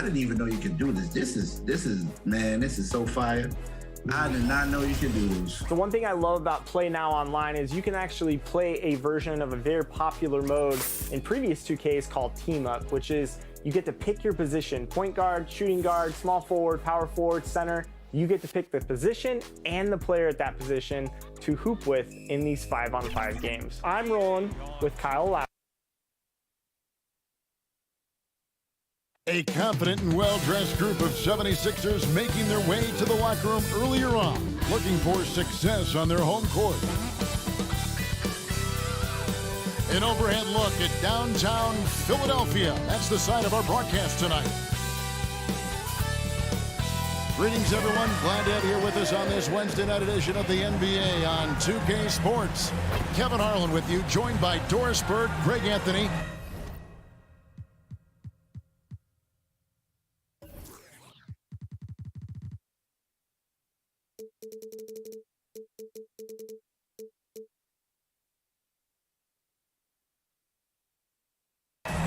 I didn't even know you could do this. This is man, this is so fire. I did not know you could do this. The one thing I love about Play Now Online is you can actually play a version of a very popular mode in previous 2Ks called Team Up, which is you get to pick your position, point guard, shooting guard, small forward, power forward, center. You get to pick the position and the player at that position to hoop with in these 5-on-5 games. I'm rolling with Kyle Lowry. A confident and well-dressed group of 76ers making their way to the locker room earlier on, looking for success on their home court. An overhead look at downtown Philadelphia. That's the site of our broadcast tonight. Greetings, everyone. Glad to have you here with us on this Wednesday night edition of the NBA on 2K Sports. Kevin Harlan with you, joined by Doris Burke, Greg Anthony.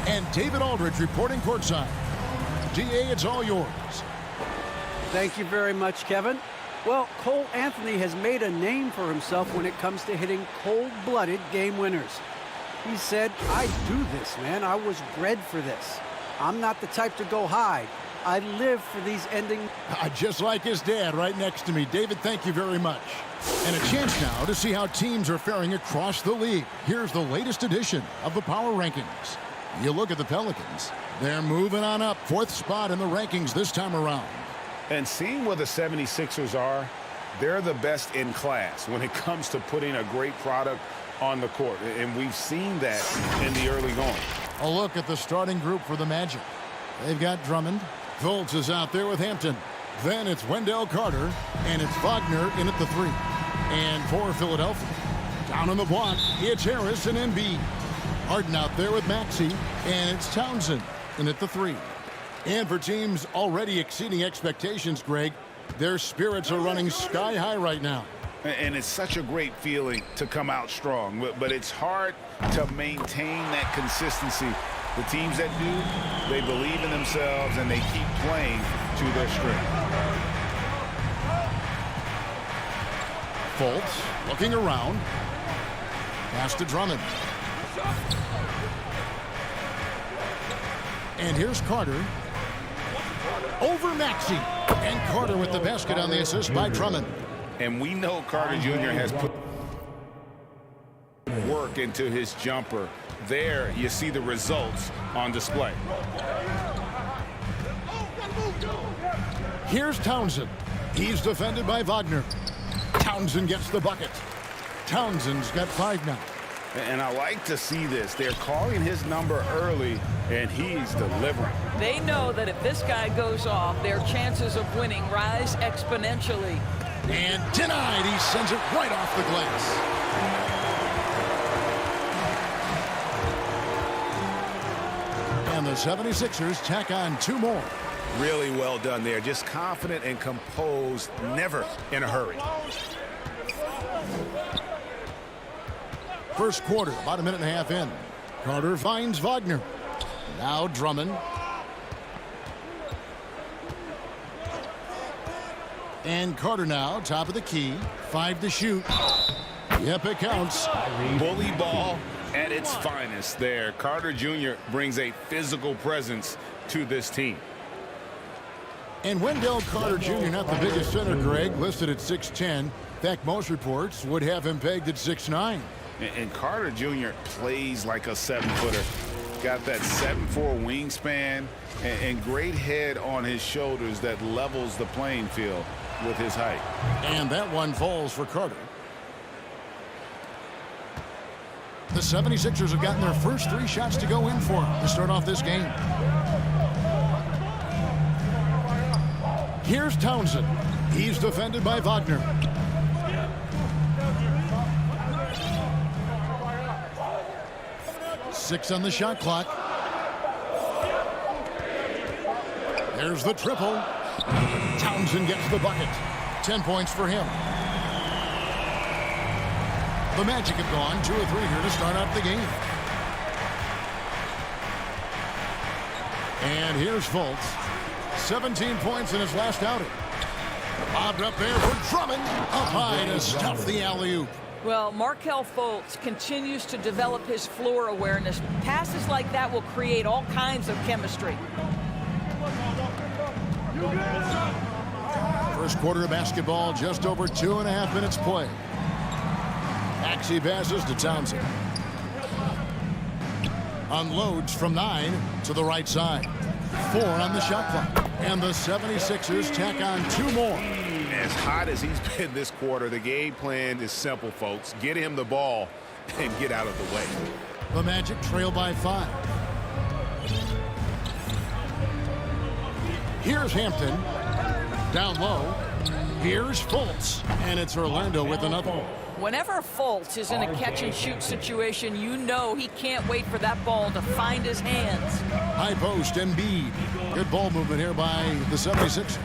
And David Aldridge reporting courtside. DA, it's all yours. Thank you very much, Kevin. Well, Cole Anthony has made a name for himself when it comes to hitting cold-blooded game winners. He said, I do this, man. I was bred for this. I'm not the type to go hide. I live for these ending. Just like his dad right next to me. David, thank you very much. And a chance now to see how teams are faring across the league. Here's the latest edition of the Power Rankings. You look at the Pelicans. They're moving on up. 4th spot in the rankings this time around. And seeing where the 76ers are, they're the best in class when it comes to putting a great product on the court. And we've seen that in the early going. A look at the starting group for the Magic. They've got Drummond. Fultz is out there with Hampton. Then it's Wendell Carter, and it's Wagner in at the 3. And for Philadelphia, down on the block, it's Harris and Embiid. Harden out there with Maxey, and it's Townsend in at the 3. And for teams already exceeding expectations, Greg, their spirits are running sky high right now. And it's such a great feeling to come out strong, but it's hard to maintain that consistency. The teams that do, they believe in themselves and they keep playing to their strength. Fultz looking around. Pass to Drummond. And here's Carter. Over Maxey. And Carter with the basket on the assist by Drummond. And we know Carter Jr. has put work into his jumper. There you see the results on display. Here's Townsend. He's defended by Wagner. Townsend gets the bucket. Townsend's got 5 now. And I like to see this. They're calling his number early, and he's delivering. They know that if this guy goes off, their chances of winning rise exponentially. And denied. He sends it right off the glass. And the 76ers tack on 2 more. Really well done there. Just confident and composed, never in a hurry. First quarter, about a minute and a half in. Carter finds Wagner. Now Drummond. And Carter now, top of the key. 5 to shoot. Yep, it counts. Bully ball at its finest there. Carter Jr. brings a physical presence to this team. And Wendell Carter Jr., not the biggest center, Greg, listed at 6'10". In fact, most reports would have him pegged at 6'9". And Carter Jr. plays like a 7-footer. Got that 7'4" wingspan and great head on his shoulders that levels the playing field with his height. And that one falls for Carter. The 76ers have gotten their first 3 shots to go in for him to start off this game. Here's Townsend. He's defended by Wagner. Six on the shot clock. There's the triple. Townsend gets the bucket. 10 points for him. The Magic have gone 2 or 3 here to start out the game. And here's Fultz. 17 points in his last outing. Bobbed up there for Drummond. Up high to stuff the alley-oop. Well, Markelle Fultz continues to develop his floor awareness. Passes like that will create all kinds of chemistry. First quarter of basketball, just over 2.5 minutes play. Maxey passes to Townsend. Unloads from 9 to the right side. 4 on the shot clock. And the 76ers tack on 2 more. As hot as he's been this quarter, the game plan is simple, folks. Get him the ball and get out of the way. The Magic trail by 5. Here's Hampton. Down low. Here's Fultz. And it's Orlando with another one. Whenever Fultz is in a catch-and-shoot situation, you know he can't wait for that ball to find his hands. High post, Embiid. Good ball movement here by the 76ers.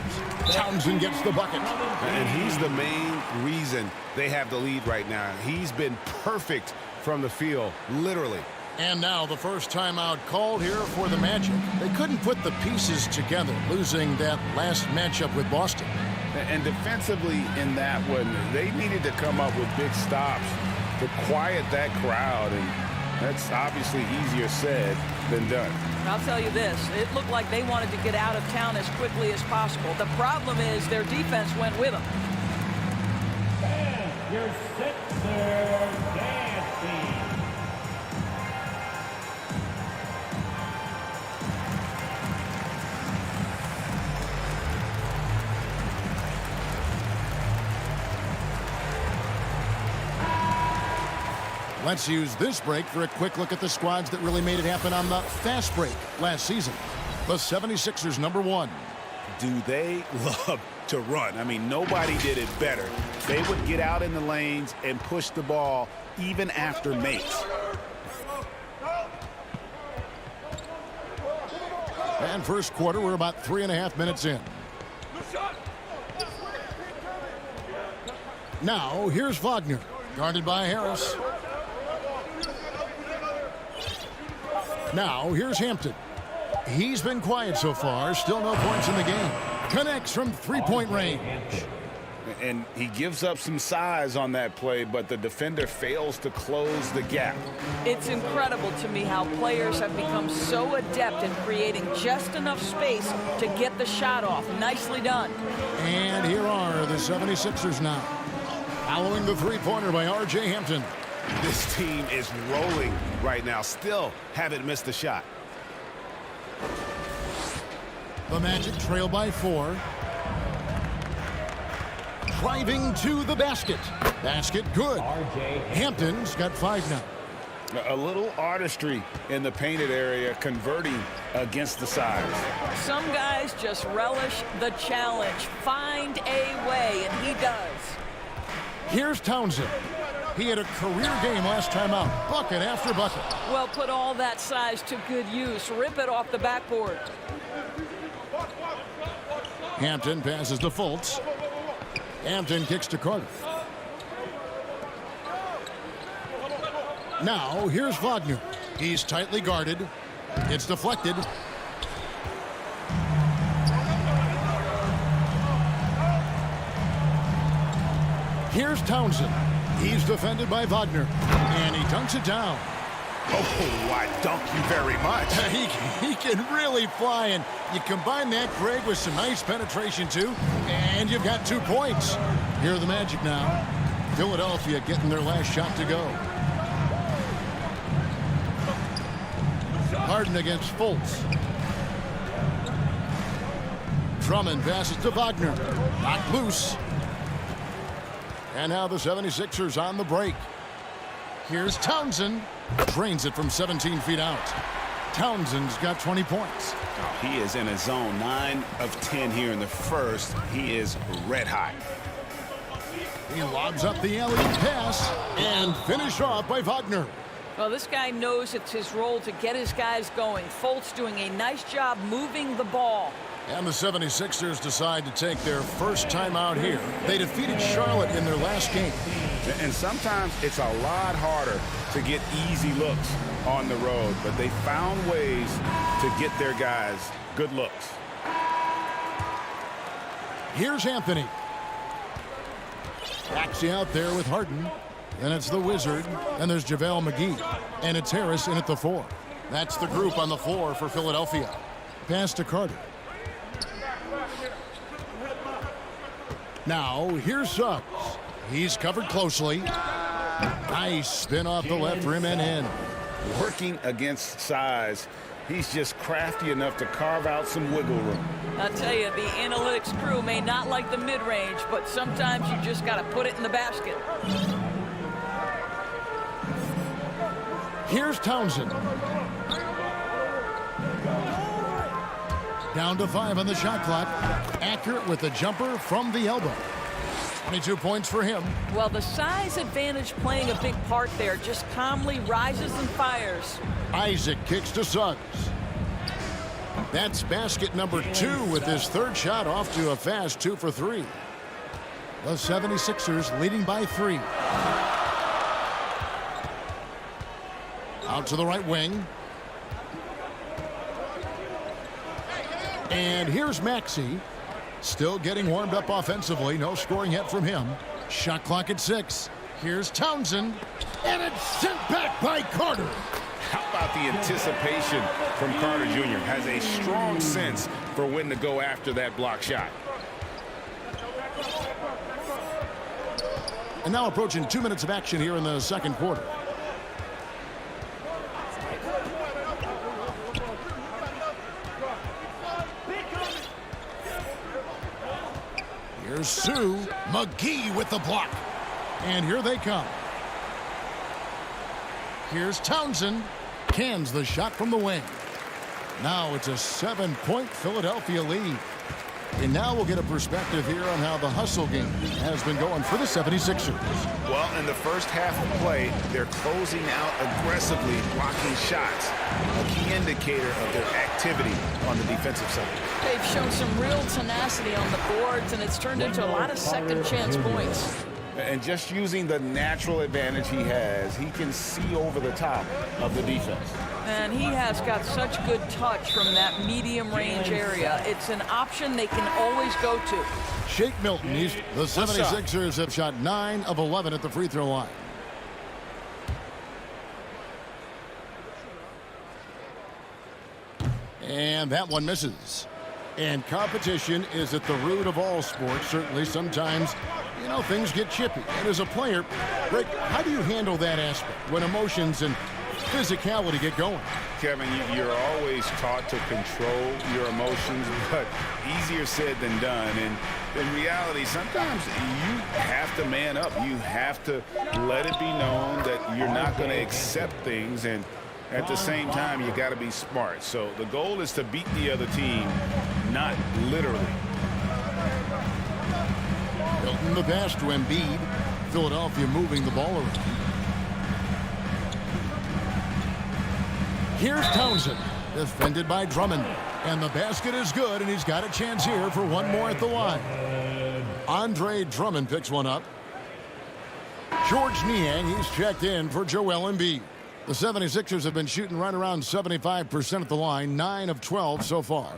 Townsend gets the bucket. And he's the main reason they have the lead right now. He's been perfect from the field, literally. And now the first timeout called here for the Magic. They couldn't put the pieces together, losing that last matchup with Boston. And defensively in that one, they needed to come up with big stops to quiet that crowd. And that's obviously easier said than done. I'll tell you this, it looked like they wanted to get out of town as quickly as possible. The problem is their defense went with them. And your Sixers dancing. Let's use this break for a quick look at the squads that really made it happen on the fast break last season. The 76ers, number 1. Do they love to run? I mean, nobody did it better. They would get out in the lanes and push the ball even after makes. And first quarter, we're about 3.5 minutes in. Now, here's Wagner, guarded by Harris. Now, here's Hampton. He's been quiet so far. Still no points in the game. Connects from three-point range. And he gives up some size on that play, but the defender fails to close the gap. It's incredible to me how players have become so adept in creating just enough space to get the shot off. Nicely done. And here are the 76ers now. Following the three-pointer by R.J. Hampton. This team is rolling right now. Still haven't missed a shot. The Magic trail by 4. Driving to the basket. Basket good. Hampton's got 5 now. A little artistry in the painted area, converting against the size. Some guys just relish the challenge. Find a way, and he does. Here's Townsend. He had a career game last time out. Bucket after bucket. Well, put all that size to good use. Rip it off the backboard. Hampton passes to Fultz. Hampton kicks to Carter. Now, here's Wagner. He's tightly guarded. It's deflected. Here's Townsend. He's defended by Wagner. And he dunks it down. Oh, I dunk you very much. He can really fly, and you combine that, Greg, with some nice penetration, too, and you've got 2 points. Here are the Magic now. Philadelphia getting their last shot to go. Harden against Fultz. Drummond passes to Wagner. Knocked loose. And now the 76ers on the break. Here's Townsend. Drains it from 17 feet out. Townsend's got 20 points. Oh, he is in a zone. 9 of 10 here in the first. He is red hot. He lobs up the alley pass and finished off by Wagner. Well, this guy knows it's his role to get his guys going. Fultz doing a nice job moving the ball. And the 76ers decide to take their first time out here. They defeated Charlotte in their last game. And sometimes it's a lot harder to get easy looks on the road, but they found ways to get their guys good looks. Here's Anthony. Maxey out there with Harden. Then it's the Wizard. And there's JaVale McGee. And it's Harris in at the 4. That's the group on the floor for Philadelphia. Pass to Carter. Now, here's Suggs. He's covered closely. Nice spin off the left rim and in. Working against size, he's just crafty enough to carve out some wiggle room. I'll tell you, the analytics crew may not like the mid-range, but sometimes you just got to put it in the basket. Here's Townsend. Down to 5 on the shot clock. Accurate with the jumper from the elbow. 22 points for him. Well, the size advantage playing a big part there. Just calmly rises and fires. Isaac kicks to Suggs. That's basket number 2 with his third shot off to a fast 2 for 3. The 76ers leading by 3. Out to the right wing. And here's Maxey. Still getting warmed up offensively. No scoring yet from him. Shot clock at 6. Here's Townsend. And it's sent back by Carter. How about the anticipation from Carter Jr.? Has a strong sense for when to go after that block shot. And now approaching 2 minutes of action here in the second quarter. Here's Sue. McGee with the block. And here they come. Here's Townsend. Cans the shot from the wing. Now it's a 7-point Philadelphia lead. And now we'll get a perspective here on how the hustle game has been going for the 76ers. Well, in the first half of play, they're closing out aggressively, blocking shots. A key indicator of their activity on the defensive side. They've shown some real tenacity on the boards, and it's turned into a lot of second chance points. And just using the natural advantage he has, he can see over the top of the defense. And he has got such good touch from that medium range area. It's an option they can always go to. Shake Milton. The 76ers have shot 9 of 11 at the free throw line. And that one misses. And competition is at the root of all sports. Certainly sometimes, things get chippy. And as a player, Rick, how do you handle that aspect when emotions and physicality get going? Kevin, you're always taught to control your emotions, but easier said than done. And in reality, sometimes you have to man up. You have to let it be known that you're not going to accept things, and at the same time, you got to be smart. So the goal is to beat the other team, not literally. Milton the pass to Embiid. Philadelphia moving the ball around. Here's Townsend, defended by Drummond. And the basket is good, and he's got a chance here for one more at the line. Andre Drummond picks one up. George Niang, he's checked in for Joel Embiid. The 76ers have been shooting right around 75% at the line, 9 of 12 so far.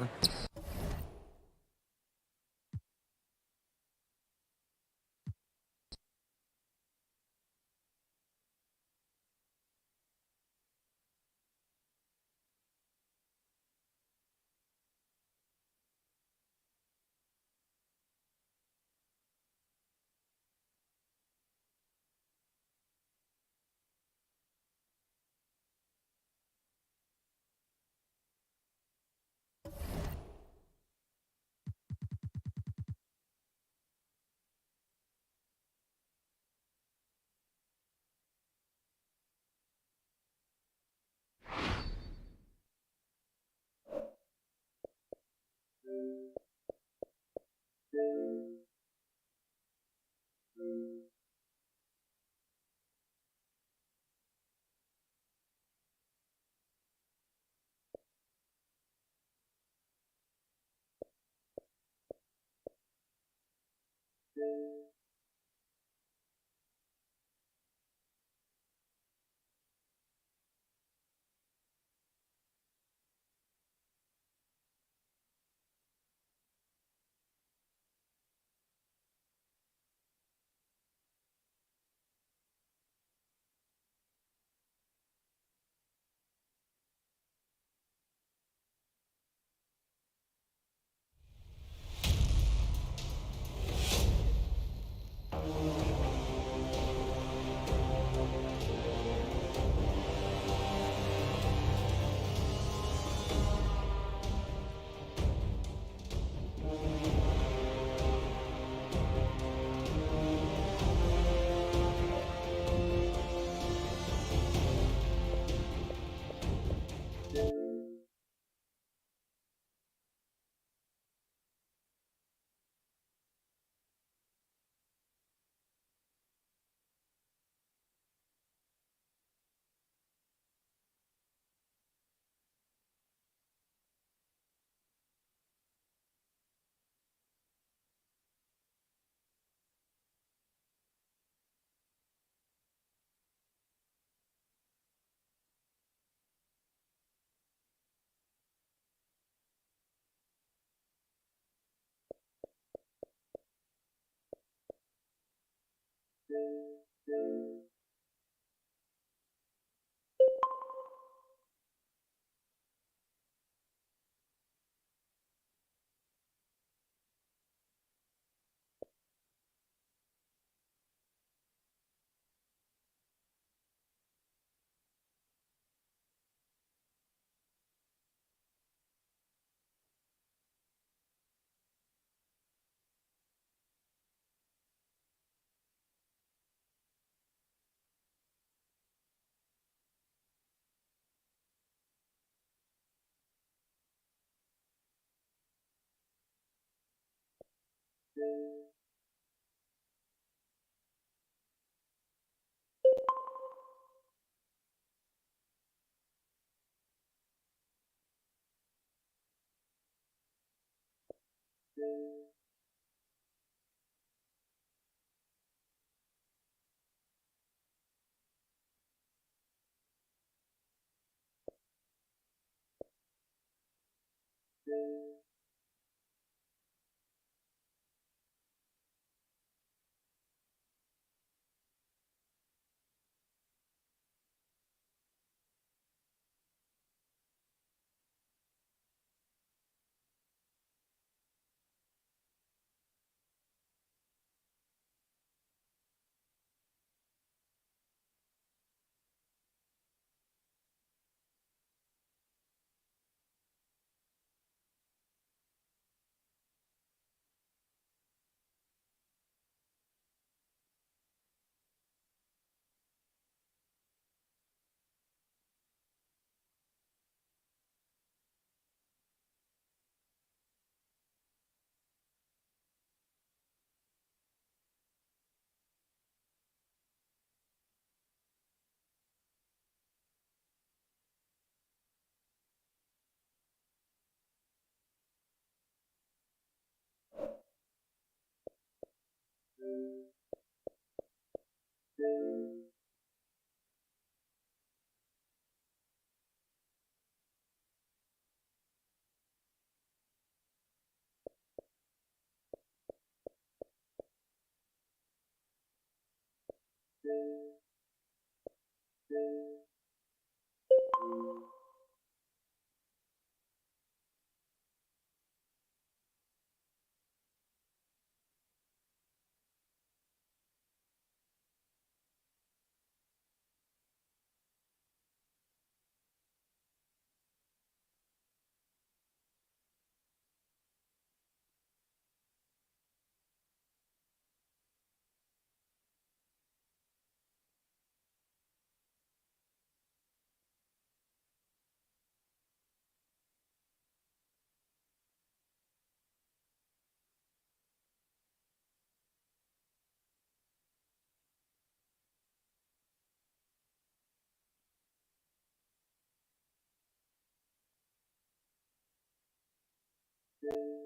you